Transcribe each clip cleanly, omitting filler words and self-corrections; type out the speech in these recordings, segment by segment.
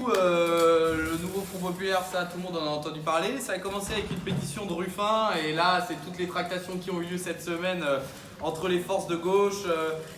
Le nouveau Front Populaire, ça tout le monde en a entendu parler. Ça a commencé avec une pétition de Ruffin et là c'est toutes les tractations qui ont eu lieu cette semaine entre les forces de gauche,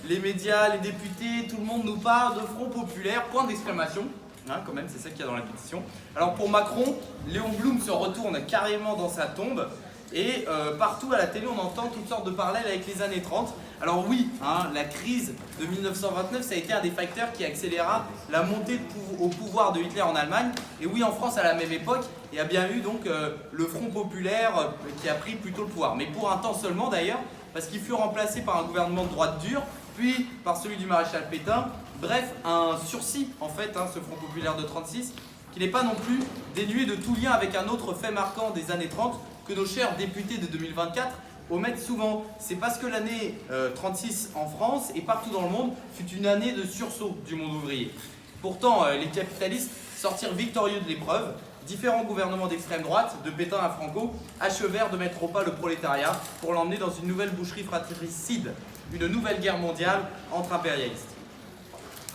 les médias, les députés, tout le monde nous parle de Front Populaire, point d'exclamation. Hein, quand même, c'est ça qu'il y a dans la pétition. Alors pour Macron, Léon Blum se retourne carrément dans sa tombe. Et partout à la télé, on entend toutes sortes de parallèles avec les années 30. Alors oui, hein, la crise de 1929, ça a été un des facteurs qui accéléra la montée au pouvoir de Hitler en Allemagne. Et oui, en France, à la même époque, il y a bien eu donc le Front Populaire qui a pris plutôt le pouvoir. Mais pour un temps seulement d'ailleurs, parce qu'il fut remplacé par un gouvernement de droite dure, puis par celui du maréchal Pétain. Bref, un sursis en fait, hein, ce Front Populaire de 36, qui n'est pas non plus dénué de tout lien avec un autre fait marquant des années 30, que nos chers députés de 2024 omettent souvent. C'est parce que l'année 36 en France et partout dans le monde fut une année de sursaut du monde ouvrier. Pourtant, les capitalistes sortirent victorieux de l'épreuve. Différents gouvernements d'extrême droite, de Pétain à Franco, achevèrent de mettre au pas le prolétariat pour l'emmener dans une nouvelle boucherie fratricide, une nouvelle guerre mondiale entre impérialistes.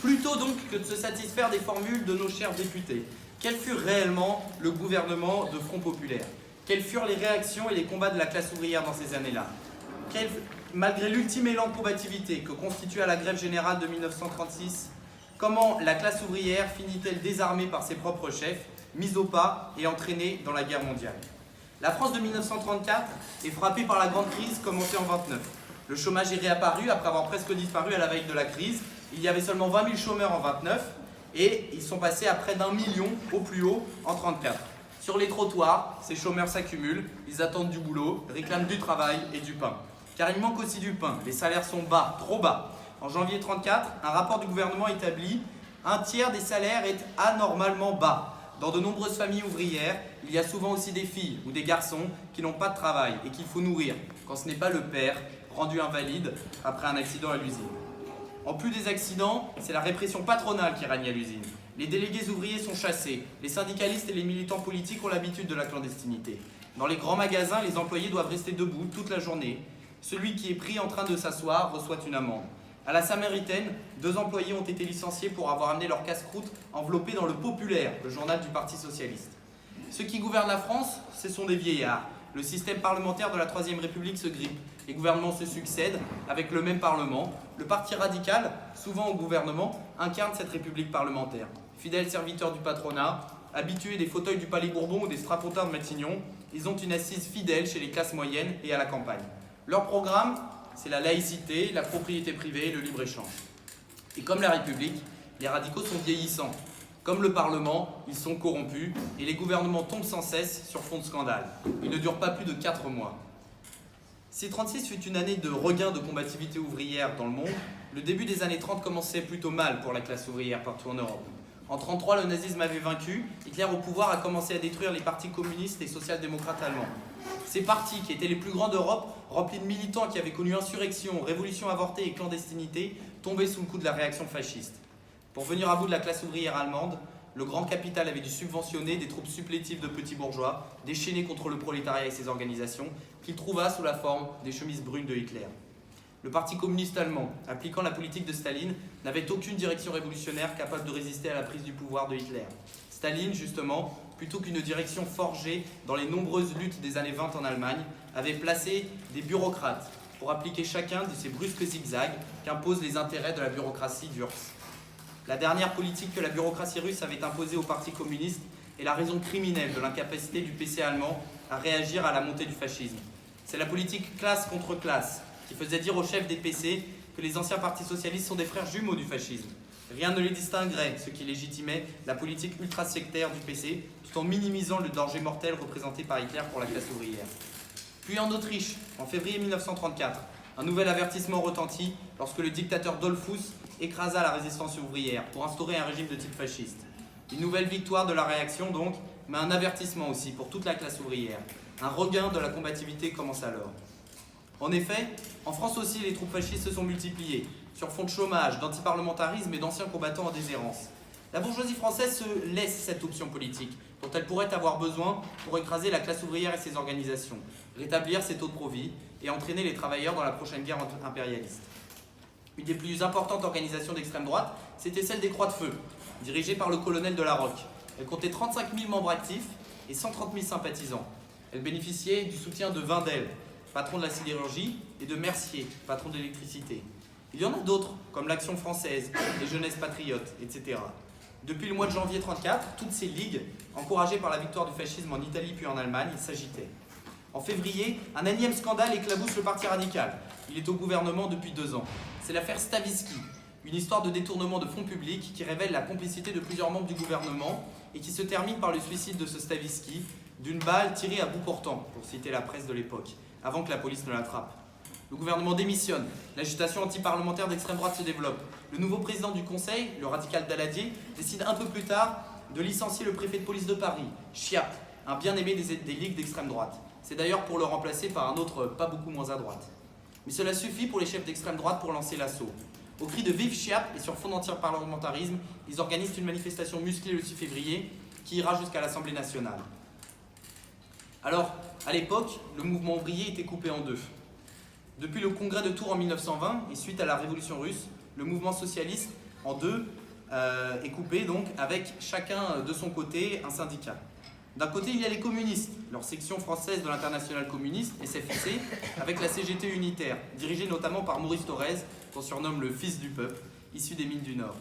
Plutôt donc que de se satisfaire des formules de nos chers députés, quel fut réellement le gouvernement de Front Populaire ? Quelles furent les réactions et les combats de la classe ouvrière dans ces années-là? Malgré l'ultime élan de combativité que constitua la grève générale de 1936, comment la classe ouvrière finit-elle désarmée par ses propres chefs, mise au pas et entraînée dans la guerre mondiale? La France de 1934 est frappée par la grande crise commencée en 1929. Le chômage est réapparu après avoir presque disparu à la veille de la crise. Il y avait seulement 20 000 chômeurs en 1929 et ils sont passés à près d'1 million au plus haut en 1934. Sur les trottoirs, ces chômeurs s'accumulent, ils attendent du boulot, réclament du travail et du pain. Car il manque aussi du pain, les salaires sont bas, trop bas. En janvier 1934, un rapport du gouvernement établit un tiers des salaires est anormalement bas. Dans de nombreuses familles ouvrières, il y a souvent aussi des filles ou des garçons qui n'ont pas de travail et qu'il faut nourrir, quand ce n'est pas le père, rendu invalide après un accident à l'usine. En plus des accidents, c'est la répression patronale qui règne à l'usine. Les délégués ouvriers sont chassés, les syndicalistes et les militants politiques ont l'habitude de la clandestinité. Dans les grands magasins, les employés doivent rester debout toute la journée. Celui qui est pris en train de s'asseoir reçoit une amende. À la Samaritaine, 2 employés ont été licenciés pour avoir amené leur casse-croûte enveloppé dans le Populaire, le journal du Parti Socialiste. Ceux qui gouvernent la France, ce sont des vieillards. Le système parlementaire de la Troisième République se grippe. Les gouvernements se succèdent avec le même Parlement. Le Parti radical, souvent au gouvernement, incarne cette République parlementaire. Fidèles serviteurs du patronat, habitués des fauteuils du Palais Bourbon ou des strapontins de Matignon, ils ont une assise fidèle chez les classes moyennes et à la campagne. Leur programme, c'est la laïcité, la propriété privée et le libre-échange. Et comme la République, les radicaux sont vieillissants. Comme le Parlement, ils sont corrompus et les gouvernements tombent sans cesse sur fond de scandale. Ils ne durent pas plus de 4 mois. Si 1936 fut une année de regain de combativité ouvrière dans le monde, le début des années 30 commençait plutôt mal pour la classe ouvrière partout en Europe. En 1933, le nazisme avait vaincu, Hitler au pouvoir a commencé à détruire les partis communistes et social-démocrates allemands. Ces partis, qui étaient les plus grands d'Europe, remplis de militants qui avaient connu insurrection, révolution avortée et clandestinité, tombaient sous le coup de la réaction fasciste. Pour venir à bout de la classe ouvrière allemande, le grand capital avait dû subventionner des troupes supplétives de petits bourgeois, déchaînés contre le prolétariat et ses organisations, qu'il trouva sous la forme des chemises brunes de Hitler. Le Parti communiste allemand, appliquant la politique de Staline, n'avait aucune direction révolutionnaire capable de résister à la prise du pouvoir de Hitler. Staline, justement, plutôt qu'une direction forgée dans les nombreuses luttes des années 20 en Allemagne, avait placé des bureaucrates pour appliquer chacun de ces brusques zigzags qu'imposent les intérêts de la bureaucratie d'URSS. La dernière politique que la bureaucratie russe avait imposée au Parti communiste est la raison criminelle de l'incapacité du PC allemand à réagir à la montée du fascisme. C'est la politique classe contre classe qui faisait dire aux chefs des PC que les anciens partis socialistes sont des frères jumeaux du fascisme. Rien ne les distinguerait, ce qui légitimait la politique ultra-sectaire du PC, tout en minimisant le danger mortel représenté par Hitler pour la classe ouvrière. Puis en Autriche, en février 1934, un nouvel avertissement retentit lorsque le dictateur Dollfuss écrasa la résistance ouvrière pour instaurer un régime de type fasciste. Une nouvelle victoire de la réaction donc, mais un avertissement aussi pour toute la classe ouvrière. Un regain de la combativité commence alors. En effet, en France aussi, les troupes fascistes se sont multipliées, sur fond de chômage, d'antiparlementarisme et d'anciens combattants en déshérence. La bourgeoisie française se laisse cette option politique, dont elle pourrait avoir besoin pour écraser la classe ouvrière et ses organisations, rétablir ses taux de profit et entraîner les travailleurs dans la prochaine guerre impérialiste. Une des plus importantes organisations d'extrême droite, c'était celle des Croix de Feu. dirigée par le colonel de la Roque. Elle comptait 35 000 membres actifs et 130 000 sympathisants. Elle bénéficiait du soutien de Vindel, patron de la sidérurgie, et de Mercier, patron de l'électricité. Il y en a d'autres, comme l'Action française, les Jeunesses patriotes, etc. Depuis le mois de janvier 1934, toutes ces ligues, encouragées par la victoire du fascisme en Italie puis en Allemagne, s'agitaient. En février, un énième scandale éclabousse le Parti radical. Il est au gouvernement depuis 2 ans. C'est l'affaire Stavisky, une histoire de détournement de fonds publics qui révèle la complicité de plusieurs membres du gouvernement et qui se termine par le suicide de ce Stavisky d'une balle tirée à bout portant, pour citer la presse de l'époque, avant que la police ne l'attrape. Le gouvernement démissionne, l'agitation anti-parlementaire d'extrême droite se développe. Le nouveau président du Conseil, le radical Daladier, décide un peu plus tard de licencier le préfet de police de Paris, Chiappe, un bien-aimé des ligues d'extrême droite. C'est d'ailleurs pour le remplacer par un autre pas beaucoup moins à droite. Mais cela suffit pour les chefs d'extrême droite pour lancer l'assaut. Au cri de Vive Chiappe et sur fond d'anti-parlementarisme, ils organisent une manifestation musclée le 6 février qui ira jusqu'à l'Assemblée nationale. Alors, à l'époque, le mouvement ouvrier était coupé en deux. Depuis le congrès de Tours en 1920 et suite à la révolution russe, le mouvement socialiste en deux est coupé donc avec chacun de son côté un syndicat. D'un côté, il y a les communistes, leur section française de l'Internationale communiste, SFIC, avec la CGT unitaire, dirigée notamment par Maurice Thorez, qu'on surnomme le fils du peuple, issu des mines du Nord.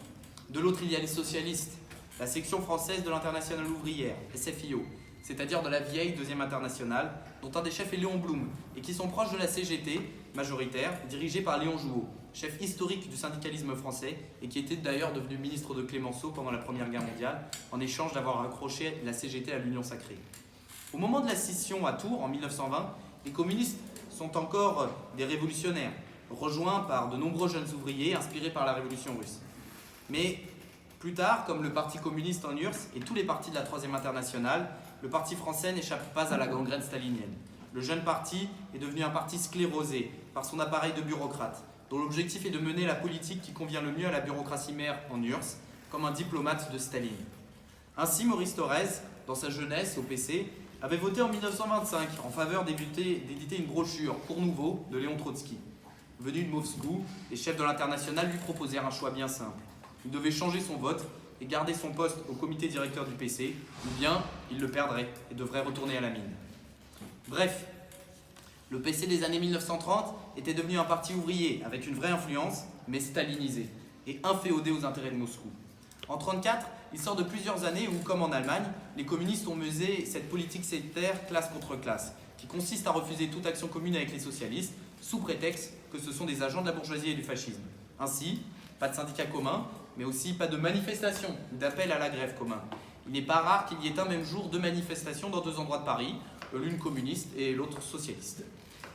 De l'autre, il y a les socialistes, la section française de l'Internationale ouvrière, SFIO, c'est-à-dire de la vieille deuxième internationale, dont un des chefs est Léon Blum, et qui sont proches de la CGT, majoritaire, dirigée par Léon Jouot, chef historique du syndicalisme français, et qui était d'ailleurs devenu ministre de Clémenceau pendant la Première Guerre mondiale, en échange d'avoir accroché la CGT à l'Union sacrée. Au moment de la scission à Tours, en 1920, les communistes sont encore des révolutionnaires, rejoints par de nombreux jeunes ouvriers inspirés par la révolution russe. Mais plus tard, comme le Parti communiste en URSS et tous les partis de la Troisième Internationale, le Parti français n'échappe pas à la gangrène stalinienne. Le jeune parti est devenu un parti sclérosé par son appareil de bureaucrates, dont l'objectif est de mener la politique qui convient le mieux à la bureaucratie mère en URSS, comme un diplomate de Staline. Ainsi, Maurice Thorez, dans sa jeunesse au PC, avait voté en 1925 en faveur d'éditer une brochure Cours nouveau de Léon Trotsky. Venu de Moscou, les chefs de l'Internationale lui proposèrent un choix bien simple. Il devait changer son vote et garder son poste au comité directeur du PC, ou bien il le perdrait et devrait retourner à la mine. Bref, le PC des années 1930 était devenu un parti ouvrier avec une vraie influence, mais stalinisé et inféodé aux intérêts de Moscou. En 1934, il sort de plusieurs années où, comme en Allemagne, les communistes ont mené cette politique sectaire classe contre classe, qui consiste à refuser toute action commune avec les socialistes, sous prétexte que ce sont des agents de la bourgeoisie et du fascisme. Ainsi, pas de syndicats communs, mais aussi pas de manifestations ou d'appel à la grève commun. Il n'est pas rare qu'il y ait un même jour 2 manifestations dans 2 endroits de Paris, l'une communiste et l'autre socialiste.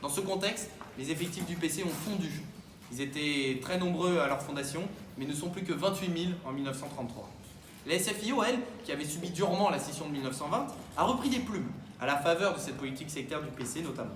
Dans ce contexte, les effectifs du PC ont fondu. Ils étaient très nombreux à leur fondation, mais ne sont plus que 28 000 en 1933. La SFIO, elle, qui avait subi durement la scission de 1920, a repris des plumes, à la faveur de cette politique sectaire du PC notamment.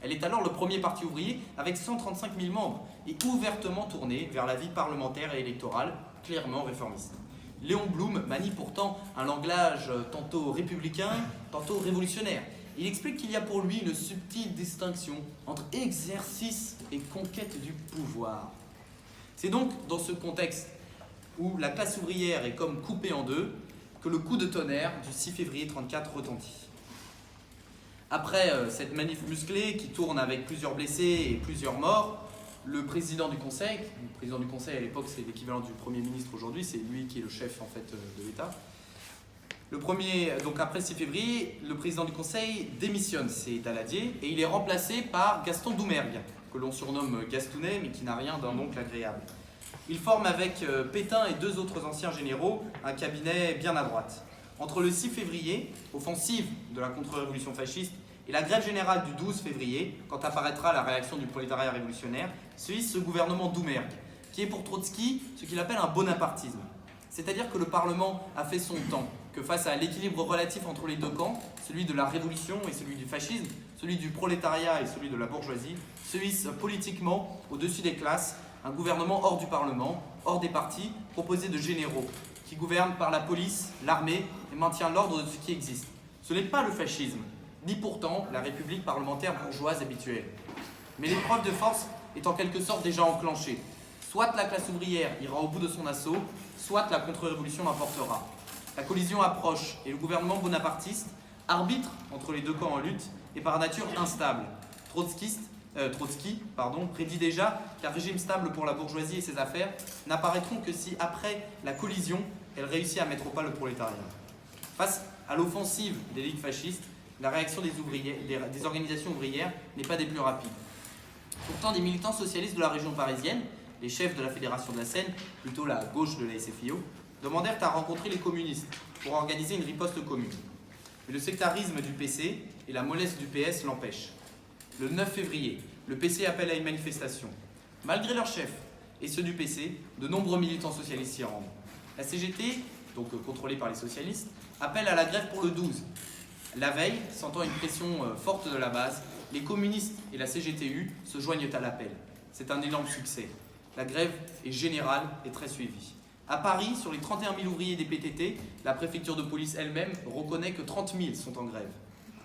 Elle est alors le premier parti ouvrier avec 135 000 membres et ouvertement tourné vers la vie parlementaire et électorale, clairement réformiste. Léon Blum manie pourtant un langage tantôt républicain, tantôt révolutionnaire. Il explique qu'il y a pour lui une subtile distinction entre exercice et conquête du pouvoir. C'est donc dans ce contexte où la classe ouvrière est comme coupée en deux que le coup de tonnerre du 6 février 1934 retentit. Après cette manif musclée qui tourne avec plusieurs blessés et plusieurs morts, le président du Conseil à l'époque c'est l'équivalent du Premier ministre aujourd'hui, c'est lui qui est le chef en fait de l'État. Donc après 6 février, le président du Conseil démissionne, c'est Daladier, et il est remplacé par Gaston Doumergue, que l'on surnomme Gastounet, mais qui n'a rien d'un oncle agréable. Il forme avec Pétain et 2 autres anciens généraux un cabinet bien à droite. Entre le 6 février, offensive de la contre-révolution fasciste, et la grève générale du 12 février, quand apparaîtra la réaction du prolétariat révolutionnaire, suit ce gouvernement Doumergue, qui est pour Trotsky ce qu'il appelle un bonapartisme. C'est-à-dire que le Parlement a fait son temps, que face à l'équilibre relatif entre les 2 camps, celui de la révolution et celui du fascisme, celui du prolétariat et celui de la bourgeoisie, se hisse politiquement au-dessus des classes un gouvernement hors du Parlement, hors des partis, composé de généraux, qui gouvernent par la police, l'armée et maintient l'ordre de ce qui existe. Ce n'est pas le fascisme, ni pourtant la république parlementaire bourgeoise habituelle. Mais l'épreuve de force est en quelque sorte déjà enclenchée. Soit la classe ouvrière ira au bout de son assaut, soit la contre-révolution l'emportera. La collision approche et le gouvernement bonapartiste, arbitre entre les deux camps en lutte, est par nature instable. Trotsky prédit déjà qu'un régime stable pour la bourgeoisie et ses affaires n'apparaîtront que si, après la collision, elle réussit à mettre au pas le prolétariat. Face à l'offensive des ligues fascistes, la réaction des organisations ouvrières n'est pas des plus rapides. Pourtant, des militants socialistes de la région parisienne, les chefs de la Fédération de la Seine, plutôt la gauche de la SFIO, demandèrent à rencontrer les communistes pour organiser une riposte commune. Mais le sectarisme du PC et la mollesse du PS l'empêchent. Le 9 février, le PC appelle à une manifestation. Malgré leur chef et ceux du PC, de nombreux militants socialistes s'y rendent. La CGT, donc contrôlée par les socialistes, appelle à la grève pour le 12. La veille, sentant une pression forte de la base, les communistes et la CGTU se joignent à l'appel. C'est un énorme succès. La grève est générale et très suivie. À Paris, sur les 31 000 ouvriers des PTT, la préfecture de police elle-même reconnaît que 30 000 sont en grève.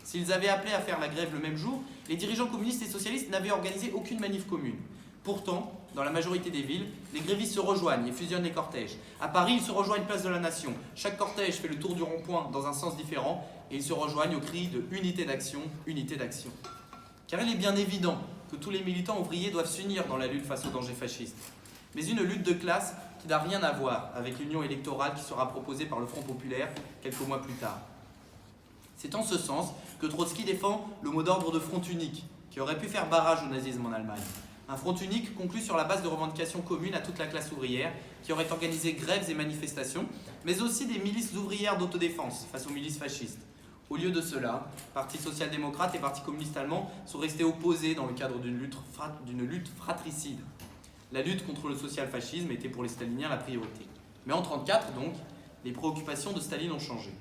S'ils avaient appelé à faire la grève le même jour, les dirigeants communistes et socialistes n'avaient organisé aucune manif commune. Pourtant, dans la majorité des villes, les grévistes se rejoignent et fusionnent les cortèges. À Paris, ils se rejoignent place de la Nation. Chaque cortège fait le tour du rond-point dans un sens différent et ils se rejoignent au cri de « Unité d'action, unité d'action ». Car il est bien évident que tous les militants ouvriers doivent s'unir dans la lutte face aux dangers fascistes. Mais une lutte de classe qui n'a rien à voir avec l'union électorale qui sera proposée par le Front populaire quelques mois plus tard. C'est en ce sens que Trotsky défend le mot d'ordre de front unique, qui aurait pu faire barrage au nazisme en Allemagne. Un front unique conclu sur la base de revendications communes à toute la classe ouvrière, qui aurait organisé grèves et manifestations, mais aussi des milices ouvrières d'autodéfense face aux milices fascistes. Au lieu de cela, Parti social-démocrate et Parti communiste allemand sont restés opposés dans le cadre d'une lutte fratricide. La lutte contre le social-fascisme était pour les staliniens la priorité. Mais en 1934, donc, les préoccupations de Staline ont changé.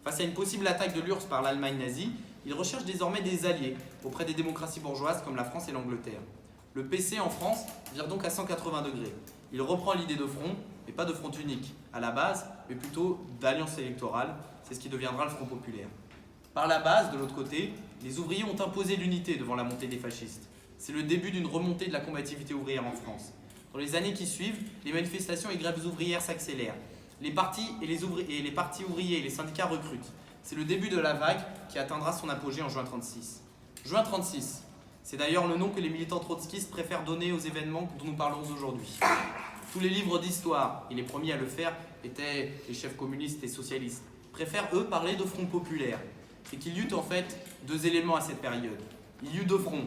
Face à une possible attaque de l'URSS par l'Allemagne nazie, il recherche désormais des alliés auprès des démocraties bourgeoises comme la France et l'Angleterre. Le PC en France vire donc à 180 degrés. Il reprend l'idée de front, mais pas de front unique, à la base, mais plutôt d'alliance électorale. C'est ce qui deviendra le Front populaire. Par la base, de l'autre côté, les ouvriers ont imposé l'unité devant la montée des fascistes. C'est le début d'une remontée de la combativité ouvrière en France. Dans les années qui suivent, les manifestations et grèves ouvrières s'accélèrent. Les partis ouvriers et les syndicats recrutent. C'est le début de la vague qui atteindra son apogée en juin 1936. Juin 1936, c'est d'ailleurs le nom que les militants trotskistes préfèrent donner aux événements dont nous parlons aujourd'hui. Tous les livres d'histoire, et les premiers à le faire étaient les chefs communistes et socialistes, préfèrent eux parler de front populaire. C'est qu'il y eut en fait deux éléments à cette période. Il y eut deux fronts.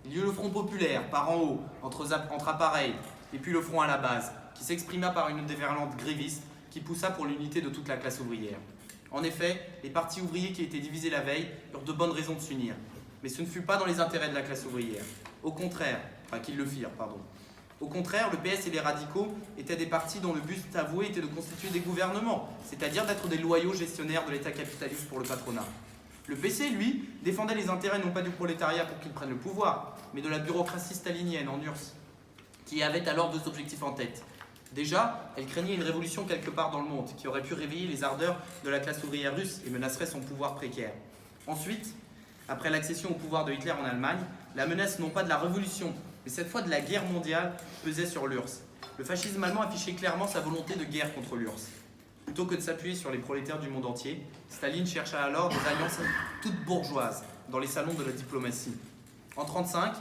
Il y eut le front populaire, par en haut, entre appareils, et puis le front à la base, qui s'exprima par une déferlante gréviste qui poussa pour l'unité de toute la classe ouvrière. En effet, les partis ouvriers qui étaient divisés la veille eurent de bonnes raisons de s'unir. Mais ce ne fut pas dans les intérêts de la classe ouvrière. Au contraire, qu'ils le firent, pardon. Au contraire, le PS et les radicaux étaient des partis dont le but avoué était de constituer des gouvernements, c'est-à-dire d'être des loyaux gestionnaires de l'État capitaliste pour le patronat. Le PC, lui, défendait les intérêts non pas du prolétariat pour qu'il prenne le pouvoir, mais de la bureaucratie stalinienne en URSS, qui avait alors deux objectifs en tête. Déjà, elle craignait une révolution quelque part dans le monde, qui aurait pu réveiller les ardeurs de la classe ouvrière russe et menacerait son pouvoir précaire. Ensuite, après l'accession au pouvoir de Hitler en Allemagne, la menace non pas de la révolution, mais cette fois de la guerre mondiale pesait sur l'URSS. Le fascisme allemand affichait clairement sa volonté de guerre contre l'URSS. Plutôt que de s'appuyer sur les prolétaires du monde entier, Staline chercha alors des alliances toutes bourgeoises dans les salons de la diplomatie. En 1935,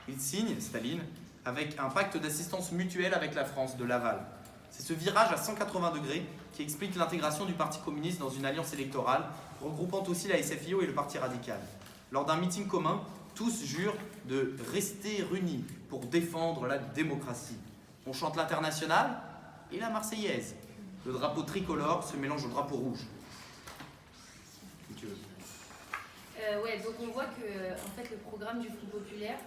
il signe, Staline, avec un pacte d'assistance mutuelle avec la France de Laval. C'est ce virage à 180 degrés qui explique l'intégration du Parti communiste dans une alliance électorale, regroupant aussi la SFIO et le Parti radical. Lors d'un meeting commun, tous jurent de rester unis pour défendre la démocratie. On chante l'Internationale et la Marseillaise. Le drapeau tricolore se mélange au drapeau rouge. Donc on voit que en fait, le programme du Front populaire,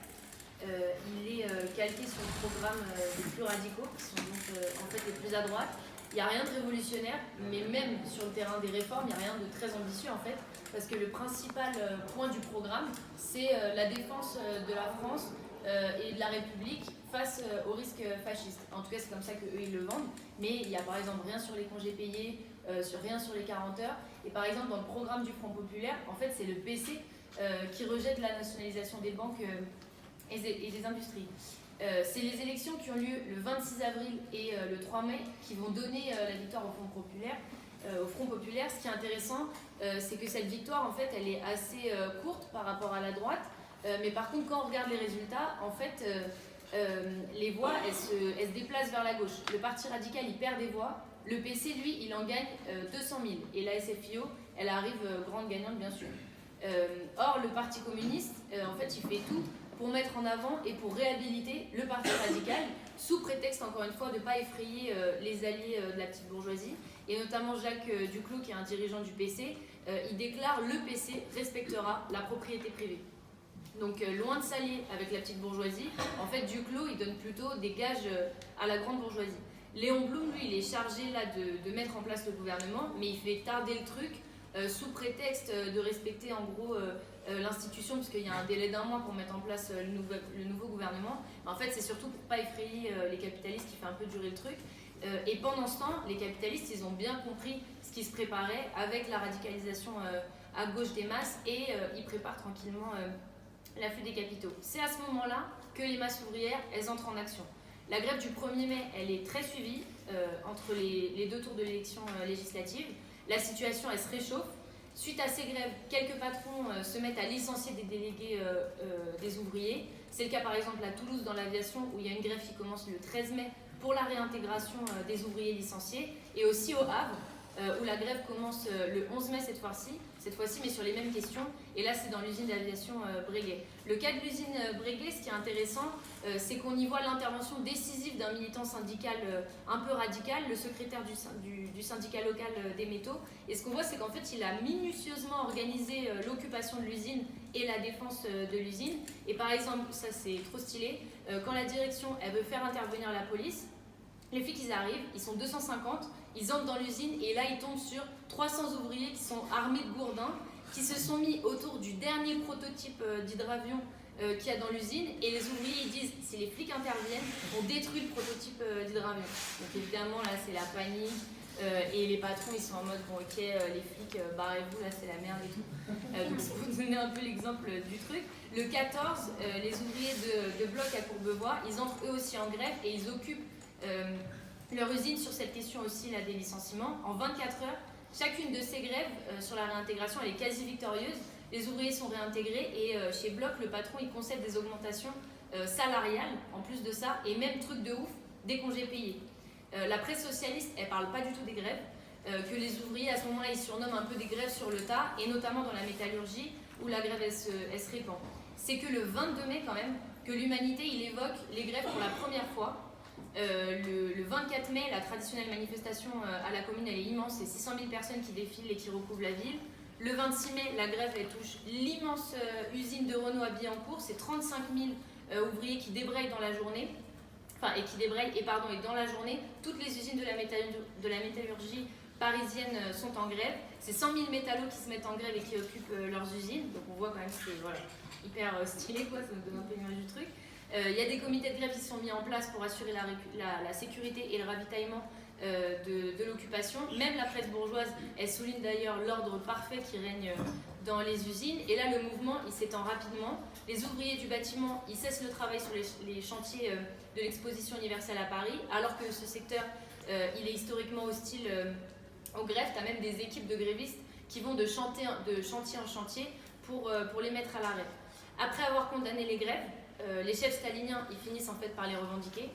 il est calqué sur le programme des plus radicaux, qui sont donc en fait les plus à droite. Il n'y a rien de révolutionnaire, mais même sur le terrain des réformes, il n'y a rien de très ambitieux en fait, parce que le principal point du programme, c'est la défense de la France et de la République face aux risques fascistes. En tout cas, c'est comme ça qu'eux, ils le vendent. Mais il n'y a par exemple rien sur les congés payés, rien sur les 40 heures. Et par exemple, dans le programme du Front populaire, en fait, c'est le PC qui rejette la nationalisation des banques et des industries. C'est les élections qui ont lieu le 26 avril et le 3 mai qui vont donner la victoire au Front populaire. Ce qui est intéressant, c'est que cette victoire, en fait, elle est assez courte par rapport à la droite. Mais par contre, quand on regarde les résultats, en fait, les voix, elles se déplacent vers la gauche. Le Parti radical, il perd des voix. Le PC, lui, il en gagne 200 000. Et la SFIO, elle arrive grande gagnante, bien sûr. Or, le Parti communiste, en fait, il fait tout pour mettre en avant et pour réhabiliter le Parti radical, sous prétexte, encore une fois, de ne pas effrayer les alliés de la petite bourgeoisie. Et notamment Jacques Duclos, qui est un dirigeant du PC, il déclare « Le PC respectera la propriété privée ». Donc, loin de s'allier avec la petite bourgeoisie, en fait, Duclos, il donne plutôt des gages à la grande bourgeoisie. Léon Blum, lui, il est chargé là de mettre en place le gouvernement, mais il fait tarder le truc sous prétexte de respecter en gros l'institution, parce qu'il y a un délai d'1 mois pour mettre en place le nouveau gouvernement. En fait, c'est surtout pour ne pas effrayer les capitalistes qui fait un peu durer le truc. Et pendant ce temps, les capitalistes, ils ont bien compris ce qui se préparait avec la radicalisation à gauche des masses et ils préparent tranquillement l'afflux des capitaux. C'est à ce moment-là que les masses ouvrières, elles entrent en action. La grève du 1er mai, elle est très suivie entre les deux tours de l'élection législative. La situation, elle se réchauffe. Suite à ces grèves, quelques patrons se mettent à licencier des délégués des ouvriers. C'est le cas par exemple à Toulouse dans l'aviation où il y a une grève qui commence le 13 mai pour la réintégration des ouvriers licenciés. Et aussi au Havre où la grève commence le 11 mai cette fois-ci, mais sur les mêmes questions. Et là, c'est dans l'usine d'aviation Breguet. Le cas de l'usine Breguet, ce qui est intéressant, c'est qu'on y voit l'intervention décisive d'un militant syndical un peu radical, le secrétaire du syndicat local des métaux. Et ce qu'on voit, c'est qu'en fait, il a minutieusement organisé l'occupation de l'usine et la défense de l'usine. Et par exemple, ça c'est trop stylé, quand la direction elle veut faire intervenir la police, les flics ils arrivent, ils sont 250, ils entrent dans l'usine et là ils tombent sur 300 ouvriers qui sont armés de gourdins, qui se sont mis autour du dernier prototype d'hydravion qu'il y a dans l'usine, et les ouvriers ils disent si les flics interviennent, on détruit le prototype d'hydravion. Donc évidemment là c'est la panique et les patrons ils sont en mode bon ok les flics barrez-vous là c'est la merde et tout. Donc c'est pour vous donner un peu l'exemple du truc. Le 14, les ouvriers de bloc à Courbevoie, ils entrent eux aussi en grève et ils occupent leur usine sur cette question aussi là, des licenciements. En 24 heures, chacune de ces grèves sur la réintégration elle est quasi victorieuse. Les ouvriers sont réintégrés et chez Bloc, le patron il concède des augmentations salariales en plus de ça, et même truc de ouf, des congés payés. La presse socialiste, elle parle pas du tout des grèves, que les ouvriers à ce moment-là ils surnomment un peu des grèves sur le tas, et notamment dans la métallurgie où la grève elle se répand. C'est que le 22 mai quand même, que l'Humanité il évoque les grèves pour la première fois. Le 24 mai, la traditionnelle manifestation à la commune elle est immense, c'est 600 000 personnes qui défilent et qui recouvrent la ville. Le 26 mai, la grève elle touche l'immense usine de Renault à Billancourt, c'est 35 000 ouvriers qui débrayent dans la journée, et dans la journée, toutes les usines de la métallurgie parisienne sont en grève. C'est 100 000 métallos qui se mettent en grève et qui occupent leurs usines, donc on voit quand même que c'est voilà, hyper stylé, quoi, ça nous donne un peu l'image du truc. Il y a des comités de grève qui sont mis en place pour assurer la sécurité et le ravitaillement de l'occupation. Même la presse bourgeoise, elle souligne d'ailleurs l'ordre parfait qui règne dans les usines. Et là, le mouvement, il s'étend rapidement. Les ouvriers du bâtiment, ils cessent le travail sur les chantiers de l'exposition universelle à Paris, alors que ce secteur, il est historiquement hostile aux grèves. Tu as même des équipes de grévistes qui vont de chantier en chantier pour les mettre à l'arrêt. Après avoir condamné les grèves, les chefs staliniens ils finissent en fait par les revendiquer,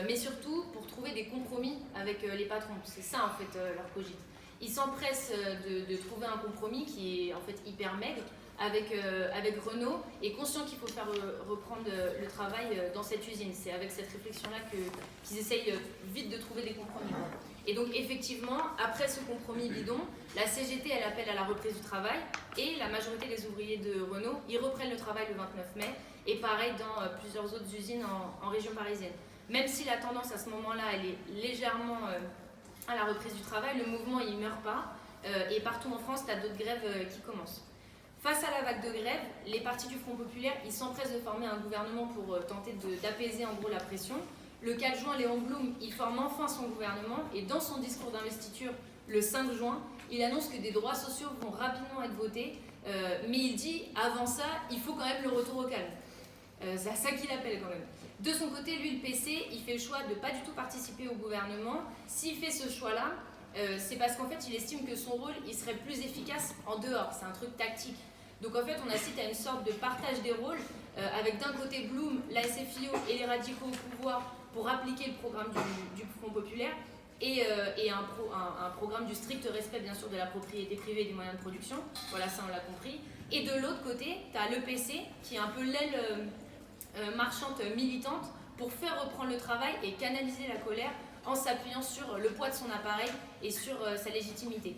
mais surtout pour trouver des compromis avec les patrons. C'est ça en fait leur cogite. Ils s'empressent de trouver un compromis qui est en fait hyper maigre avec Renault, et conscient qu'il faut faire reprendre le travail dans cette usine. C'est avec cette réflexion-là qu'ils essayent vite de trouver des compromis. Et donc effectivement, après ce compromis bidon, la CGT elle appelle à la reprise du travail, et la majorité des ouvriers de Renault ils reprennent le travail le 29 mai, et pareil dans plusieurs autres usines en région parisienne. Même si la tendance à ce moment-là elle est légèrement à la reprise du travail, le mouvement il ne meurt pas, et partout en France tu as d'autres grèves qui commencent. Face à la vague de grève, les partis du Front populaire ils s'empressent de former un gouvernement pour tenter d'apaiser en gros la pression. Le 4 juin, Léon Blum, il forme enfin son gouvernement, et dans son discours d'investiture, le 5 juin, il annonce que des droits sociaux vont rapidement être votés, mais il dit, avant ça, il faut quand même le retour au calme. C'est à ça qu'il appelle quand même. De son côté, lui, le PC, il fait le choix de ne pas du tout participer au gouvernement. S'il fait ce choix-là, c'est parce qu'en fait, il estime que son rôle, il serait plus efficace en dehors. C'est un truc tactique. Donc en fait, on assiste à une sorte de partage des rôles, avec d'un côté Blum, la SFIO et les radicaux au pouvoir pour appliquer le programme du Front populaire, et un programme du strict respect, bien sûr, de la propriété privée et des moyens de production. Voilà, ça, on l'a compris. Et de l'autre côté, tu as l'EPC, qui est un peu l'aile marchande militante pour faire reprendre le travail et canaliser la colère en s'appuyant sur le poids de son appareil et sur sa légitimité.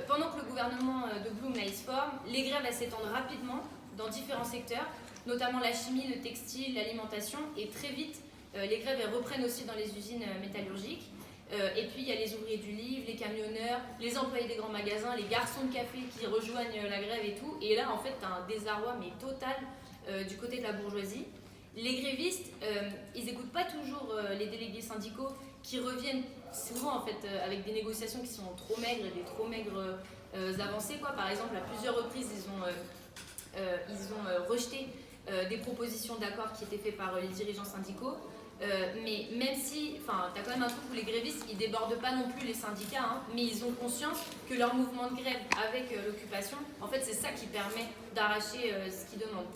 Pendant que le gouvernement de Blum là, il se forme, les grèves elles s'étendent rapidement dans différents secteurs, notamment la chimie, le textile, l'alimentation, et très vite les grèves elles reprennent aussi dans les usines métallurgiques. Et puis il y a les ouvriers du livre, les camionneurs, les employés des grands magasins, les garçons de café qui rejoignent la grève et tout. Et là en fait tu as un désarroi mais total du côté de la bourgeoisie. Les grévistes, ils n'écoutent pas toujours les délégués syndicaux qui reviennent souvent en fait avec des négociations qui sont trop maigres et des trop maigres avancées, quoi. Par exemple, à plusieurs reprises, ils ont rejeté des propositions d'accord qui étaient faites par les dirigeants syndicaux. Mais même si, enfin, tu as quand même un truc où les grévistes, ils débordent pas non plus les syndicats, hein, mais ils ont conscience que leur mouvement de grève avec l'occupation, en fait, c'est ça qui permet d'arracher ce qu'ils demandent.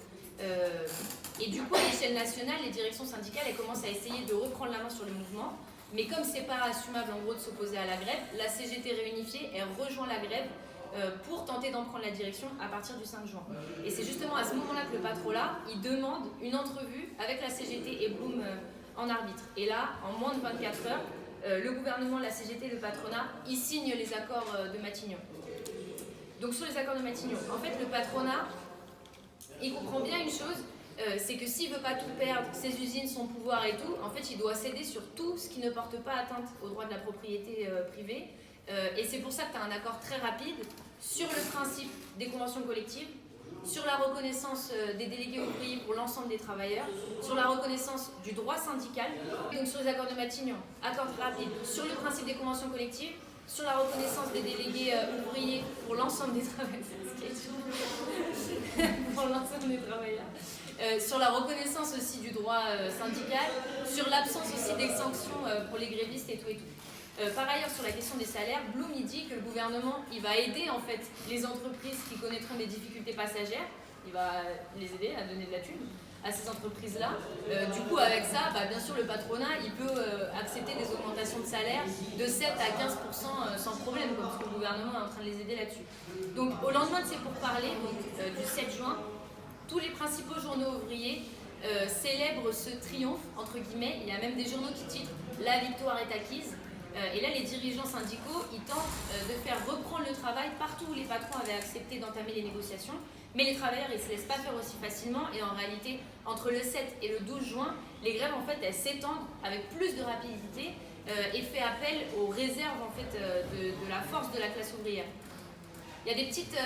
Et du coup, à l'échelle nationale, les directions syndicales elles commencent à essayer de reprendre la main sur le mouvement. Mais comme c'est pas assumable en gros de s'opposer à la grève, la CGT réunifiée elle rejoint la grève pour tenter d'en prendre la direction à partir du 5 juin. Et c'est justement à ce moment-là que le patronat il demande une entrevue avec la CGT et Blum en arbitre. Et là, en moins de 24 heures, le gouvernement, la CGT et le patronat ils signent les accords de Matignon. Donc sur les accords de Matignon, en fait le patronat il comprend bien une chose, c'est que s'il ne veut pas tout perdre, ses usines, son pouvoir et tout, en fait, il doit céder sur tout ce qui ne porte pas atteinte au droit de la propriété privée. Et c'est pour ça que tu as un accord très rapide sur le principe des conventions collectives, sur la reconnaissance des délégués ouvriers pour l'ensemble des travailleurs, sur la reconnaissance du droit syndical, donc sur les accords de Matignon, accord rapide sur le principe des conventions collectives, sur la reconnaissance des délégués ouvriers pour l'ensemble des travailleurs, pour l'ensemble des travailleurs, sur la reconnaissance aussi du droit syndical, sur l'absence aussi des sanctions pour les grévistes et tout et tout. Par ailleurs, sur la question des salaires, Blum il dit que le gouvernement il va aider en fait les entreprises qui connaîtront des difficultés passagères, il va les aider à donner de la thune à ces entreprises-là. Du coup, avec ça, bah, bien sûr, le patronat il peut accepter des augmentations de salaire de 7 à 15% sans problème, parce que le gouvernement est en train de les aider là-dessus. Donc, au lendemain de ces pourparlers, du 7 juin, tous les principaux journaux ouvriers célèbrent ce triomphe, entre guillemets. Il y a même des journaux qui titrent « La victoire est acquise ». Et là, les dirigeants syndicaux, ils tentent de faire reprendre le travail partout où les patrons avaient accepté d'entamer les négociations. Mais les travailleurs, ils ne se laissent pas faire aussi facilement. Et en réalité, entre le 7 et le 12 juin, les grèves, en fait, elles s'étendent avec plus de rapidité et fait appel aux réserves, en fait, de la force de la classe ouvrière. Il y a des petites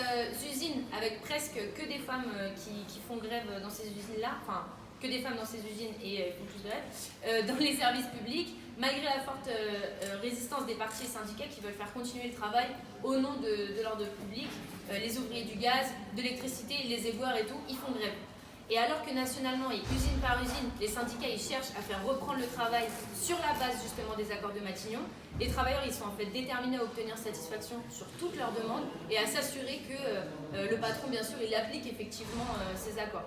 usines avec presque que des femmes qui font grève dans ces usines-là, enfin, que des femmes dans ces usines et font plus de grève, dans les services publics, malgré la forte résistance des partis syndicats qui veulent faire continuer le travail au nom de l'ordre public. Les ouvriers du gaz, de l'électricité, les éboueurs et tout, ils font grève. Et alors que nationalement et usine par usine, les syndicats ils cherchent à faire reprendre le travail sur la base justement des accords de Matignon, les travailleurs ils sont en fait déterminés à obtenir satisfaction sur toutes leurs demandes et à s'assurer que le patron bien sûr il applique effectivement ces accords.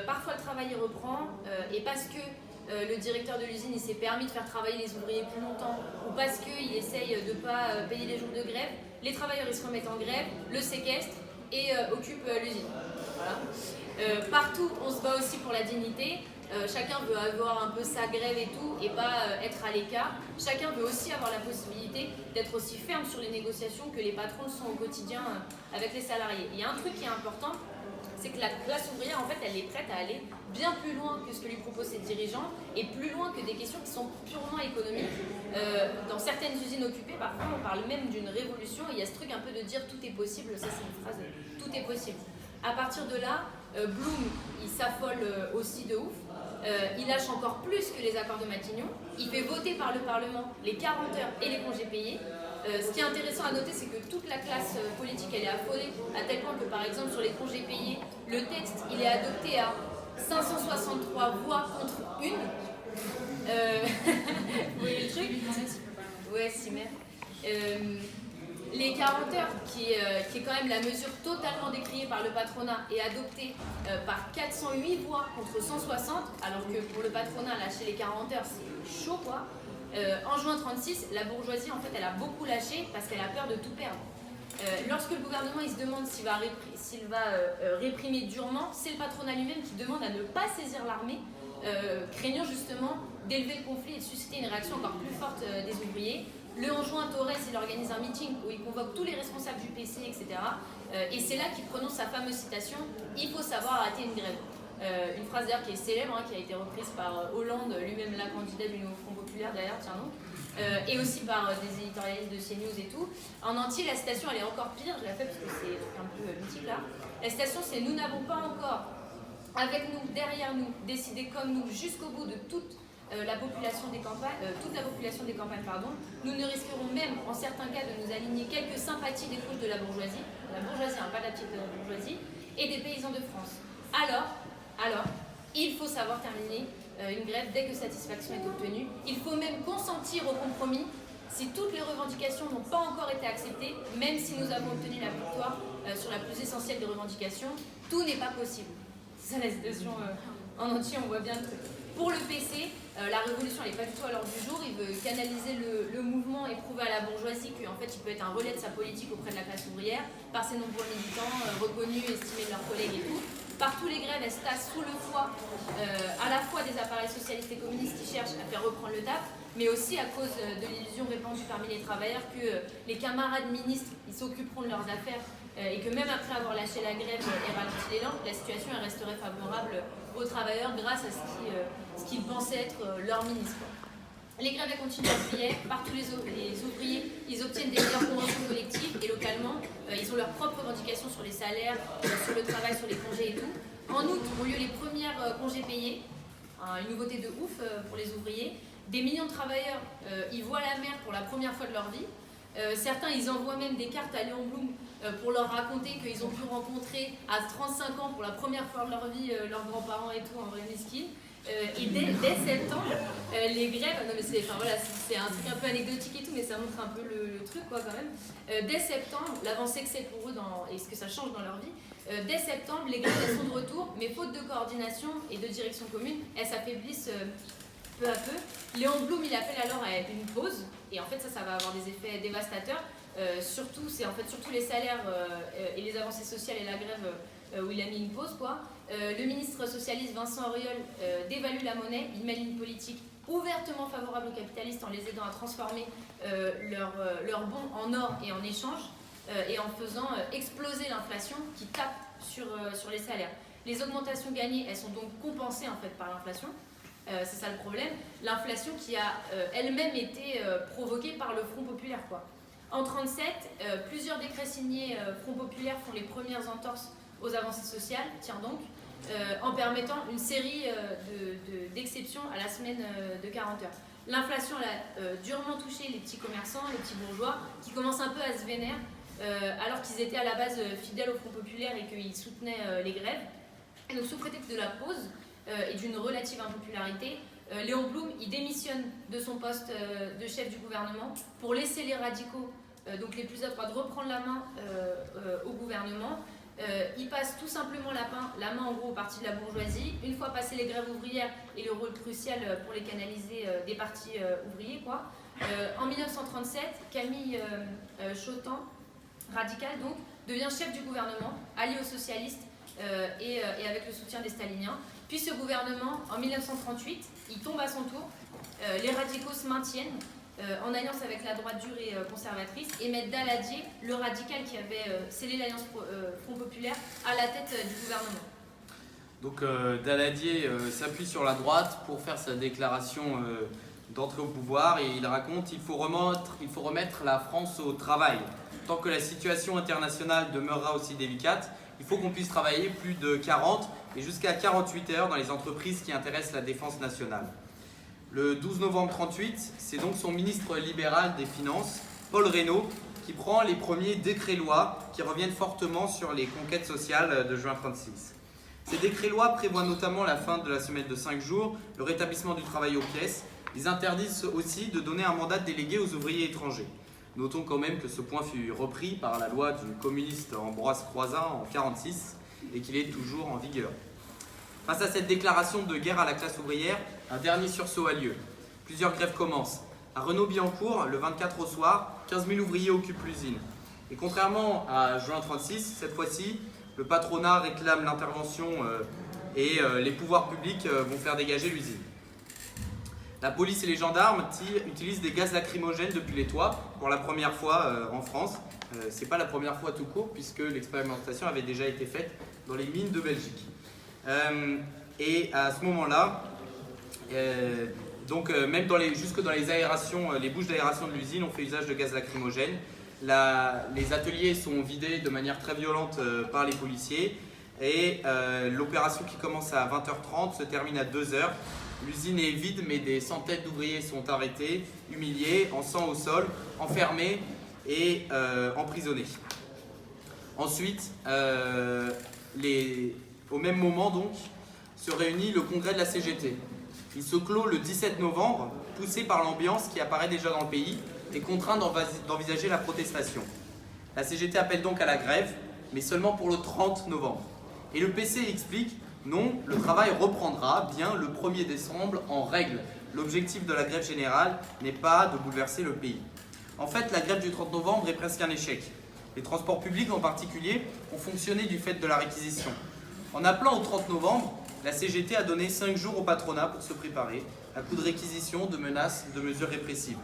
Parfois le travail il reprend et parce que le directeur de l'usine il s'est permis de faire travailler les ouvriers plus longtemps ou parce qu'il essaye de ne pas payer les jours de grève, les travailleurs ils se remettent en grève, le séquestrent et occupent l'usine. Voilà. Partout, on se bat aussi pour la dignité. Chacun veut avoir un peu sa grève et tout, et pas être à l'écart. Chacun veut aussi avoir la possibilité d'être aussi ferme sur les négociations que les patrons le sont au quotidien avec les salariés. Il y a un truc qui est important, c'est que la classe ouvrière, en fait, elle est prête à aller bien plus loin que ce que lui proposent ses dirigeants, et plus loin que des questions qui sont purement économiques. Dans certaines usines occupées, parfois, on parle même d'une révolution, et il y a ce truc un peu de dire tout est possible, ça c'est une phrase, tout est possible. À partir de là, Blum, il s'affole aussi de ouf. Il lâche encore plus que les accords de Matignon. Il fait voter par le Parlement les 40 heures et les congés payés. Ce qui est intéressant à noter, c'est que toute la classe politique, elle est affolée, à tel point que, par exemple, sur les congés payés, le texte, il est adopté à 563 voix contre une. Vous voyez le truc? Ouais, Simer. Les 40 heures, qui est quand même la mesure totalement décriée par le patronat et adoptée par 408 voix contre 160, alors que pour le patronat, lâcher les 40 heures, c'est chaud quoi. En juin 36, la bourgeoisie, en fait, elle a beaucoup lâché parce qu'elle a peur de tout perdre. Lorsque le gouvernement il se demande s'il va réprimer durement, c'est le patronat lui-même qui demande à ne pas saisir l'armée, craignant justement d'élever le conflit et de susciter une réaction encore plus forte des ouvriers. Le 11 juin, Torres il organise un meeting où il convoque tous les responsables du PC, etc. Et c'est là qu'il prononce sa fameuse citation « Il faut savoir arrêter une grève ». Une phrase d'ailleurs qui est célèbre, qui a été reprise par Hollande, lui-même la candidat du nouveau Front Populaire d'ailleurs, tiens donc. Et aussi par des éditorialistes de CNews et tout. En entier, la citation, elle est encore pire, je la fais parce que c'est un peu mythique là. La citation, c'est « Nous n'avons pas encore, avec nous, derrière nous, décidé comme nous, jusqu'au bout de toute la population des campagnes, nous ne risquerons même, en certains cas, de nous aligner quelques sympathies des couches de la bourgeoisie, pas la petite bourgeoisie, et des paysans de France. Alors, il faut savoir terminer une grève dès que satisfaction est obtenue. Il faut même consentir au compromis si toutes les revendications n'ont pas encore été acceptées, même si nous avons obtenu la victoire sur la plus essentielle des revendications, tout n'est pas possible. C'est ça la citation en entier, on voit bien le truc. Pour le PC, la révolution n'est pas du tout à l'ordre du jour. Il veut canaliser le mouvement et prouver à la bourgeoisie qu'en fait, il peut être un relais de sa politique auprès de la classe ouvrière par ses nombreux militants reconnus, estimés de leurs collègues et tout. Partout, les grèves, elles se tassent sous le poids à la fois des appareils socialistes et communistes qui cherchent à faire reprendre le taf, mais aussi à cause de l'illusion répandue parmi les travailleurs que les camarades ministres ils s'occuperont de leurs affaires et que même après avoir lâché la grève et ralenti l'élan, la situation elle resterait favorable aux travailleurs grâce à ce qu'ils pensaient être leur ministre. Les grèves elles continuent en juillet, partout les ouvriers ils obtiennent des meilleures conventions collectives et localement ils ont leurs propres revendications sur les salaires, sur le travail, sur les congés et tout. En août ont lieu les premières congés payés, une nouveauté de ouf pour les ouvriers. Des millions de travailleurs ils voient la mer pour la première fois de leur vie. Certains ils envoient même des cartes à Léon Blum pour leur raconter qu'ils ont pu rencontrer à 35 ans pour la première fois de leur vie leurs grands-parents et tout en vrai mesquine. Et dès septembre, les grèves, non mais c'est un truc un peu anecdotique et tout, mais ça montre un peu le truc quoi quand même. Dès septembre, l'avancée que c'est pour eux et ce que ça change dans leur vie, dès septembre, les grèves elles sont de retour, mais faute de coordination et de direction commune, elles s'affaiblissent peu à peu. Léon Blum il appelle alors à une pause, et en fait ça va avoir des effets dévastateurs. Surtout les salaires et les avancées sociales et la grève où il a mis une pause quoi. Le ministre socialiste Vincent Auriol dévalue la monnaie, il mène une politique ouvertement favorable aux capitalistes en les aidant à transformer leurs bons en or et en échange et en faisant exploser l'inflation qui tape sur les salaires. Les augmentations gagnées, elles sont donc compensées en fait par l'inflation. C'est ça le problème. L'inflation qui a elle-même été provoquée par le Front Populaire quoi. En 1937, plusieurs décrets signés Front Populaire font les premières entorses aux avancées sociales, tiens donc, en permettant une série d'exceptions à la semaine de 40 heures. L'inflation a durement touché les petits commerçants, les petits bourgeois, qui commencent un peu à se vénérer, alors qu'ils étaient à la base fidèles au Front Populaire et qu'ils soutenaient les grèves. Et donc sous prétexte de la pause et d'une relative impopularité, Léon Blum il démissionne de son poste de chef du gouvernement pour laisser les radicaux, donc les plus à droite, reprendre la main au gouvernement. Il passe tout simplement la main en gros au parti de la bourgeoisie. Une fois passées les grèves ouvrières et le rôle crucial pour les canaliser des partis ouvriers quoi. En 1937, Camille Chotan, radical donc, devient chef du gouvernement, allié aux socialistes et avec le soutien des staliniens. Puis ce gouvernement, en 1938, il tombe à son tour. Les radicaux se maintiennent en alliance avec la droite dure et conservatrice et mettent Daladier, le radical qui avait scellé l'alliance Front Populaire, à la tête du gouvernement. Donc Daladier s'appuie sur la droite pour faire sa déclaration d'entrée au pouvoir et il raconte qu'il faut remettre la France au travail. Tant que la situation internationale demeurera aussi délicate, il faut qu'on puisse travailler plus de 40 et jusqu'à 48 heures dans les entreprises qui intéressent la défense nationale. Le 12 novembre 1938, c'est donc son ministre libéral des Finances, Paul Reynaud, qui prend les premiers décrets-lois qui reviennent fortement sur les conquêtes sociales de juin 1936. Ces décrets-lois prévoient notamment la fin de la semaine de 5 jours, le rétablissement du travail aux pièces. Ils interdisent aussi de donner un mandat délégué aux ouvriers étrangers. Notons quand même que ce point fut repris par la loi du communiste Ambroise Croizat en 1946 et qu'il est toujours en vigueur. Face à cette déclaration de guerre à la classe ouvrière, un dernier sursaut a lieu. Plusieurs grèves commencent. À Renault-Billancourt, le 24 au soir, 15 000 ouvriers occupent l'usine. Et contrairement à juin 1936, cette fois-ci, le patronat réclame l'intervention et les pouvoirs publics vont faire dégager l'usine. La police et les gendarmes utilisent des gaz lacrymogènes depuis les toits pour la première fois en France. C'est pas la première fois tout court puisque l'expérimentation avait déjà été faite dans les mines de Belgique. Et à ce moment-là, même jusque dans les aérations, les bouches d'aération de l'usine ont fait usage de gaz lacrymogène. Les ateliers sont vidés de manière très violente par les policiers et l'opération qui commence à 20h30 se termine à 2h. L'usine est vide, mais des centaines d'ouvriers sont arrêtés, humiliés, en sang au sol, enfermés et emprisonnés. Ensuite, au même moment donc, se réunit le congrès de la CGT. Il se clôt le 17 novembre, poussé par l'ambiance qui apparaît déjà dans le pays et contraint d'envisager la protestation. La CGT appelle donc à la grève, mais seulement pour le 30 novembre. Et le PC explique non, le travail reprendra bien le 1er décembre en règle. L'objectif de la grève générale n'est pas de bouleverser le pays. En fait, la grève du 30 novembre est presque un échec. Les transports publics en particulier ont fonctionné du fait de la réquisition. En appelant au 30 novembre, la CGT a donné 5 jours au patronat pour se préparer, à coup de réquisitions, de menaces, de mesures répressives.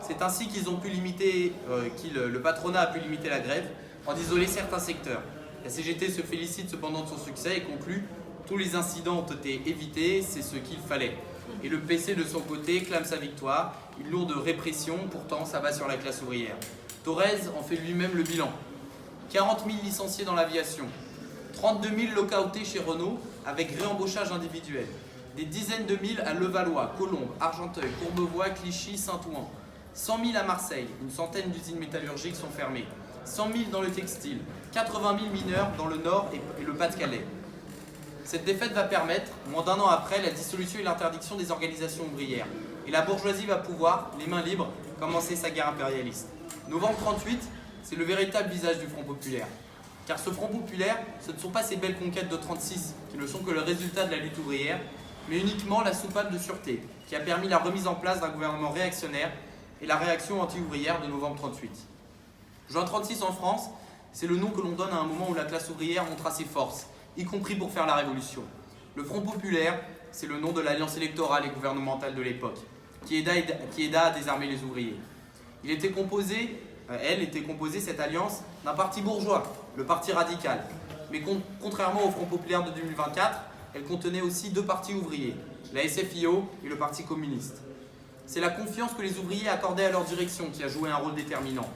C'est ainsi le patronat a pu limiter la grève en isoler certains secteurs. La CGT se félicite cependant de son succès et conclut « Tous les incidents ont été évités, c'est ce qu'il fallait ». Et le PC de son côté clame sa victoire, une lourde répression, pourtant ça va sur la classe ouvrière. Thorez en fait lui-même le bilan. 40 000 licenciés dans l'aviation, 32 000 lockoutés chez Renault avec réembauchage individuel, des dizaines de mille à Levallois, Colombes, Argenteuil, Courbevoie, Clichy, Saint-Ouen, 100 000 à Marseille, une centaine d'usines métallurgiques sont fermées, 100 000 dans le textile, 80 000 mineurs dans le Nord et le Pas-de-Calais. Cette défaite va permettre, moins d'un an après, la dissolution et l'interdiction des organisations ouvrières. Et la bourgeoisie va pouvoir, les mains libres, commencer sa guerre impérialiste. Novembre 1938, c'est le véritable visage du Front populaire. Car ce Front populaire, ce ne sont pas ces belles conquêtes de 1936, qui ne sont que le résultat de la lutte ouvrière, mais uniquement la soupape de sûreté, qui a permis la remise en place d'un gouvernement réactionnaire et la réaction anti-ouvrière de novembre 1938. Juin 1936 en France, c'est le nom que l'on donne à un moment où la classe ouvrière montra ses forces, y compris pour faire la révolution. Le Front populaire, c'est le nom de l'alliance électorale et gouvernementale de l'époque, qui aida à désarmer les ouvriers. Elle était composée, cette alliance, d'un parti bourgeois, le Parti radical. Mais contrairement au Front populaire de 2024, elle contenait aussi 2 partis ouvriers, la SFIO et le Parti communiste. C'est la confiance que les ouvriers accordaient à leur direction qui a joué un rôle déterminant.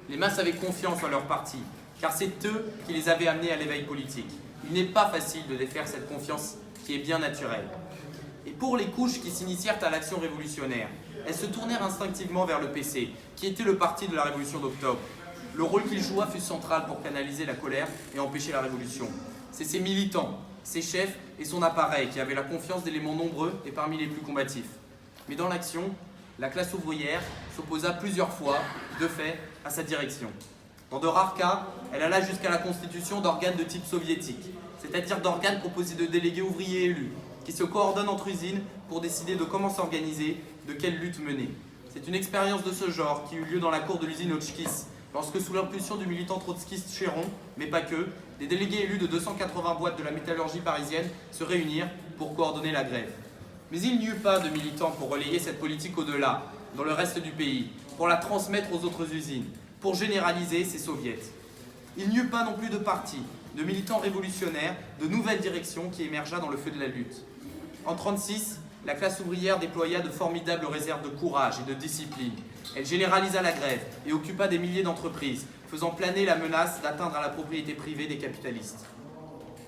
Les masses avaient confiance en leur parti, car c'est eux qui les avaient amenés à l'éveil politique. Il n'est pas facile de défaire cette confiance qui est bien naturelle. Et pour les couches qui s'initièrent à l'action révolutionnaire, elles se tournèrent instinctivement vers le PC, qui était le parti de la Révolution d'octobre. Le rôle qu'il joua fut central pour canaliser la colère et empêcher la révolution. C'est ses militants, ses chefs et son appareil qui avaient la confiance d'éléments nombreux et parmi les plus combatifs. Mais dans l'action, la classe ouvrière s'opposa plusieurs fois, de fait, à sa direction. Dans de rares cas, elle alla jusqu'à la constitution d'organes de type soviétique, c'est-à-dire d'organes composés de délégués ouvriers élus, qui se coordonnent entre usines pour décider de comment s'organiser, de quelle lutte mener. C'est une expérience de ce genre qui eut lieu dans la cour de l'usine Hotchkiss, lorsque sous l'impulsion du militant trotskiste Chéron, mais pas que, des délégués élus de 280 boîtes de la métallurgie parisienne se réunirent pour coordonner la grève. Mais il n'y eut pas de militants pour relayer cette politique au-delà, dans le reste du pays, pour la transmettre aux autres usines, pour généraliser ces soviets. Il n'y eut pas non plus de parti, de militants révolutionnaires, de nouvelles directions qui émergea dans le feu de la lutte. En 1936, la classe ouvrière déploya de formidables réserves de courage et de discipline. Elle généralisa la grève et occupa des milliers d'entreprises, faisant planer la menace d'atteindre à la propriété privée des capitalistes.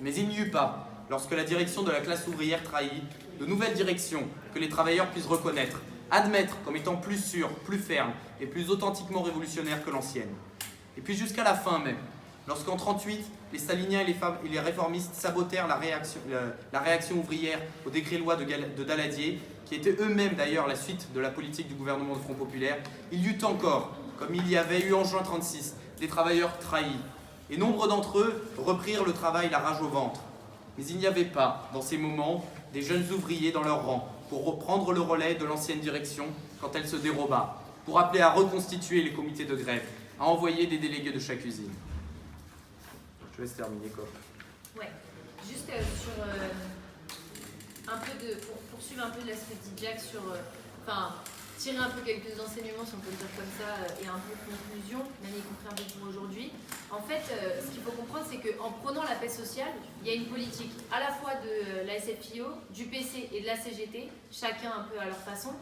Mais il n'y eut pas, lorsque la direction de la classe ouvrière trahit, de nouvelles directions que les travailleurs puissent reconnaître, admettre comme étant plus sûres, plus fermes et plus authentiquement révolutionnaires que l'ancienne. Et puis jusqu'à la fin même, Lorsqu'en 1938, les staliniens et les réformistes sabotèrent la réaction ouvrière au décret-loi de Daladier, qui était eux-mêmes d'ailleurs la suite de la politique du gouvernement de Front Populaire, il y eut encore, comme il y avait eu en juin 1936, des travailleurs trahis. Et nombre d'entre eux reprirent le travail la rage au ventre. Mais il n'y avait pas, dans ces moments, des jeunes ouvriers dans leur rang pour reprendre le relais de l'ancienne direction quand elle se déroba, pour appeler à reconstituer les comités de grève, à envoyer des délégués de chaque usine. Je te laisse terminer, Coff. Ouais, juste pour poursuivre un peu de l'aspect dit Jack sur, tirer un peu quelques enseignements, si on peut le dire comme ça, et un peu de conclusion, même y compris un peu pour aujourd'hui. En fait, ce qu'il faut comprendre, c'est qu'en prônant la paix sociale, il y a une politique à la fois de la SFIO, du PC et de la CGT, chacun un peu à leur façon,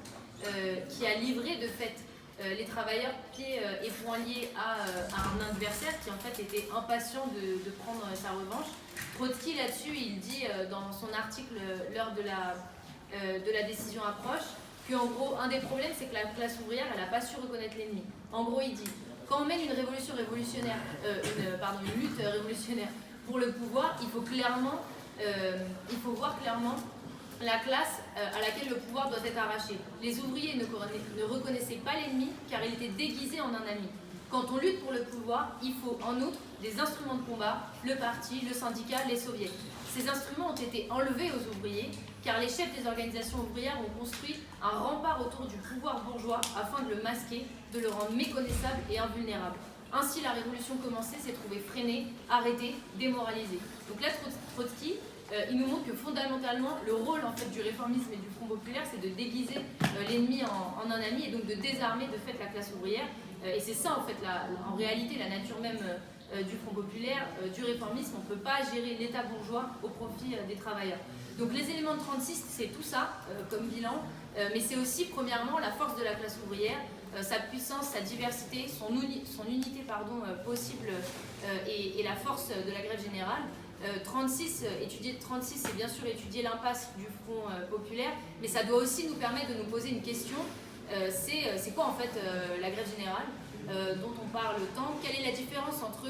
qui a livré de fait les travailleurs pieds et poings liés à un adversaire qui en fait était impatient de prendre sa revanche. Trotsky là-dessus, il dit dans son article l'heure de la décision approche, qu'en gros, un des problèmes, c'est que la classe ouvrière, elle n'a pas su reconnaître l'ennemi. En gros, il dit, quand on mène une lutte révolutionnaire pour le pouvoir, il faut voir clairement la classe à laquelle le pouvoir doit être arraché. Les ouvriers ne reconnaissaient pas l'ennemi car il était déguisé en un ami. Quand on lutte pour le pouvoir, il faut en outre des instruments de combat, le parti, le syndicat, les soviets. Ces instruments ont été enlevés aux ouvriers car les chefs des organisations ouvrières ont construit un rempart autour du pouvoir bourgeois afin de le masquer, de le rendre méconnaissable et invulnérable. Ainsi, la révolution commencée s'est trouvée freinée, arrêtée, démoralisée. Donc là, Trotsky, il nous montre que fondamentalement, le rôle en fait, du réformisme et du Front populaire, c'est de déguiser l'ennemi en un ami et donc de désarmer de fait la classe ouvrière. Et c'est ça, en fait, en réalité, la nature même du Front populaire, du réformisme. On ne peut pas gérer l'État bourgeois au profit des travailleurs. Donc les éléments de 36, c'est tout ça comme bilan, mais c'est aussi, premièrement, la force de la classe ouvrière, sa puissance, sa diversité, son unité possible et la force de la grève générale. 36, c'est bien sûr étudier l'impasse du Front populaire, mais ça doit aussi nous permettre de nous poser une question, c'est quoi en fait la grève générale dont on parle tant? Quelle est la différence entre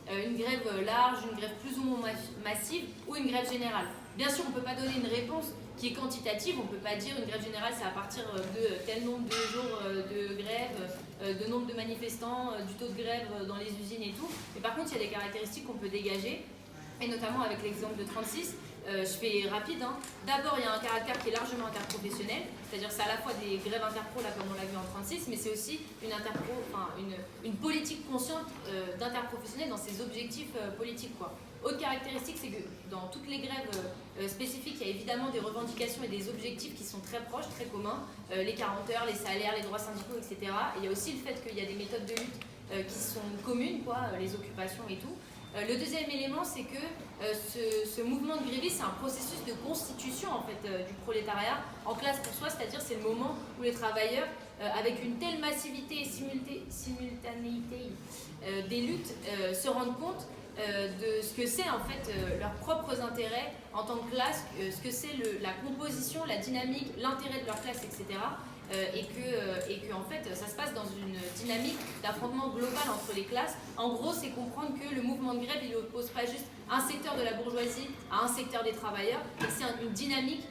une grève large, une grève plus ou moins massive ou une grève générale? Bien sûr, on ne peut pas donner une réponse qui est quantitative, on ne peut pas dire une grève générale, c'est à partir de tel nombre de jours de grève, de nombre de manifestants, du taux de grève dans les usines et tout. Mais par contre, il y a des caractéristiques qu'on peut dégager, et notamment avec l'exemple de 36, je fais rapide. D'abord, il y a un caractère qui est largement interprofessionnel, c'est-à-dire c'est à la fois des grèves interpro, là, comme on l'a vu en 36, mais c'est aussi une politique consciente d'interprofessionnel dans ses objectifs politiques, quoi. Autre caractéristique, c'est que dans toutes les grèves spécifiques, il y a évidemment des revendications et des objectifs qui sont très proches, très communs, les 40 heures, les salaires, les droits syndicaux, etc. Et il y a aussi le fait qu'il y a des méthodes de lutte qui sont communes, les occupations et tout. Le deuxième élément, c'est que ce mouvement de grévistes, c'est un processus de constitution en fait, du prolétariat en classe pour soi, c'est-à-dire c'est le moment où les travailleurs, avec une telle massivité et simultanéité des luttes, se rendent compte de ce que c'est en fait leurs propres intérêts en tant que classe, ce que c'est la composition, la dynamique, l'intérêt de leur classe, etc. Et que en fait ça se passe dans une dynamique d'affrontement global entre les classes. En gros, c'est comprendre que le mouvement de grève, il oppose pas juste un secteur de la bourgeoisie à un secteur des travailleurs, et que c'est une dynamique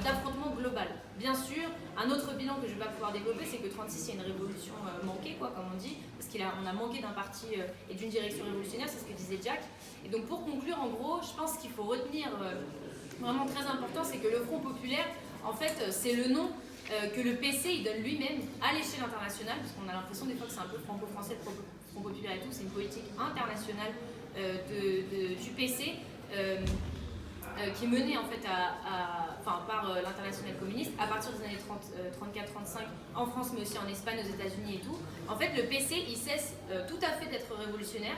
d'affrontement global. Bien sûr, un autre bilan que je ne vais pas pouvoir développer, c'est que 36, il y a une révolution manquée, comme on dit, parce qu'on a manqué d'un parti et d'une direction révolutionnaire, c'est ce que disait Jack. Et donc pour conclure, en gros, je pense qu'il faut retenir vraiment très important, c'est que le Front populaire, en fait, c'est le nom que le PC il donne lui-même à l'échelle internationale, parce qu'on a l'impression des fois que c'est un peu franco-français, le Front populaire et tout, c'est une politique internationale du PC qui est menée en fait par l'international communiste à partir des années 34-35 en France, mais aussi en Espagne, aux États-Unis et tout. En fait, le PC il cesse tout à fait d'être révolutionnaire.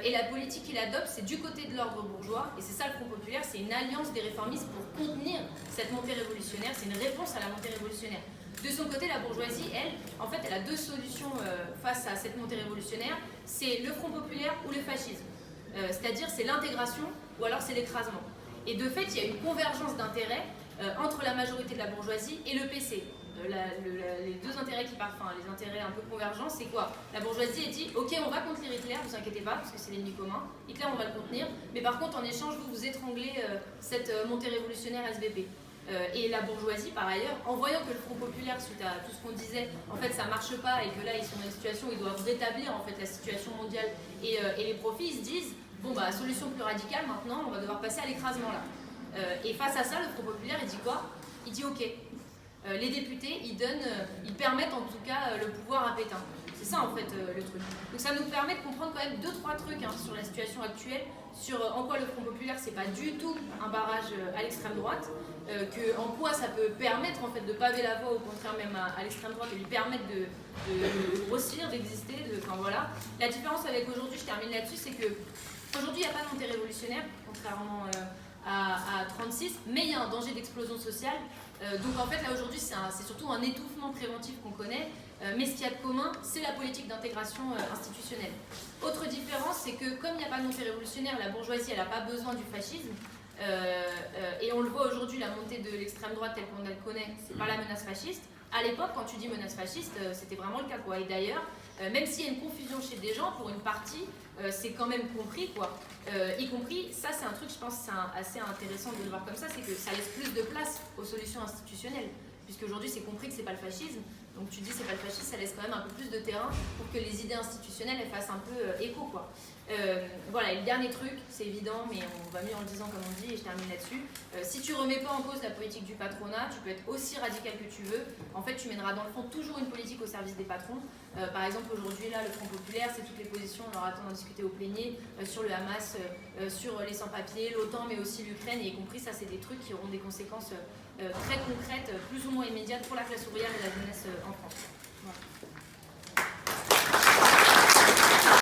Et la politique qu'il adopte, c'est du côté de l'ordre bourgeois, et c'est ça le Front populaire, c'est une alliance des réformistes pour contenir cette montée révolutionnaire, c'est une réponse à la montée révolutionnaire. De son côté, la bourgeoisie, elle a deux solutions face à cette montée révolutionnaire, c'est le Front populaire ou le fascisme. C'est-à-dire c'est l'intégration ou alors c'est l'écrasement. Et de fait, il y a une convergence d'intérêts entre la majorité de la bourgeoisie et le PC. les deux intérêts qui partent, enfin les intérêts un peu convergents, c'est quoi? La bourgeoisie a dit ok, on va contenir Hitler, vous inquiétez pas, parce que c'est l'ennemi commun. Hitler, on va le contenir, mais par contre en échange vous étranglez cette montée révolutionnaire SVP. Et la bourgeoisie, par ailleurs, en voyant que le Front populaire, suite à tout ce qu'on disait, en fait ça marche pas et que là ils sont dans une situation où ils doivent rétablir en fait la situation mondiale et les profits, ils se disent bon bah solution plus radicale maintenant, on va devoir passer à l'écrasement là. Et face à ça, le Front populaire il dit quoi? Il dit ok. Les députés, ils permettent en tout cas le pouvoir à Pétain. C'est ça en fait le truc. Donc ça nous permet de comprendre quand même 2-3 trucs sur la situation actuelle, sur en quoi le Front populaire c'est pas du tout un barrage à l'extrême droite, en quoi ça peut permettre en fait de paver la voie au contraire même à l'extrême droite et lui permettre de grossir, d'exister, enfin voilà. La différence avec aujourd'hui, je termine là-dessus, c'est que aujourd'hui il n'y a pas de montée révolutionnaire, contrairement à 36, mais il y a un danger d'explosion sociale. Donc en fait là aujourd'hui c'est surtout un étouffement préventif qu'on connaît, mais ce qu'il y a de commun c'est la politique d'intégration institutionnelle. Autre différence, c'est que comme il n'y a pas de montée révolutionnaire, la bourgeoisie elle n'a pas besoin du fascisme, et on le voit aujourd'hui, la montée de l'extrême droite telle qu'on la connaît, c'est pas la menace fasciste. À l'époque, quand tu dis menace fasciste, c'était vraiment le cas quoi. Et d'ailleurs, même s'il y a une confusion chez des gens, pour une partie, c'est quand même compris quoi. Y compris, ça c'est un truc, je pense, c'est assez intéressant de le voir comme ça, c'est que ça laisse plus de place aux solutions institutionnelles, puisque aujourd'hui c'est compris que c'est pas le fascisme. Donc tu dis c'est pas le fascisme, ça laisse quand même un peu plus de terrain pour que les idées institutionnelles elles fassent un peu écho quoi. Voilà, et le dernier truc, c'est évident, mais on va mieux en le disant comme on dit, et je termine là-dessus. Si tu remets pas en cause la politique du patronat, tu peux être aussi radical que tu veux. En fait, tu mèneras dans le fond toujours une politique au service des patrons. Par exemple, aujourd'hui, là, le Front populaire, c'est toutes les positions, on aura le temps d'en discuter au plénier, sur le Hamas, sur les sans-papiers, l'OTAN, mais aussi l'Ukraine, et y compris, ça, c'est des trucs qui auront des conséquences très concrètes, plus ou moins immédiates pour la classe ouvrière et la jeunesse en France. Voilà.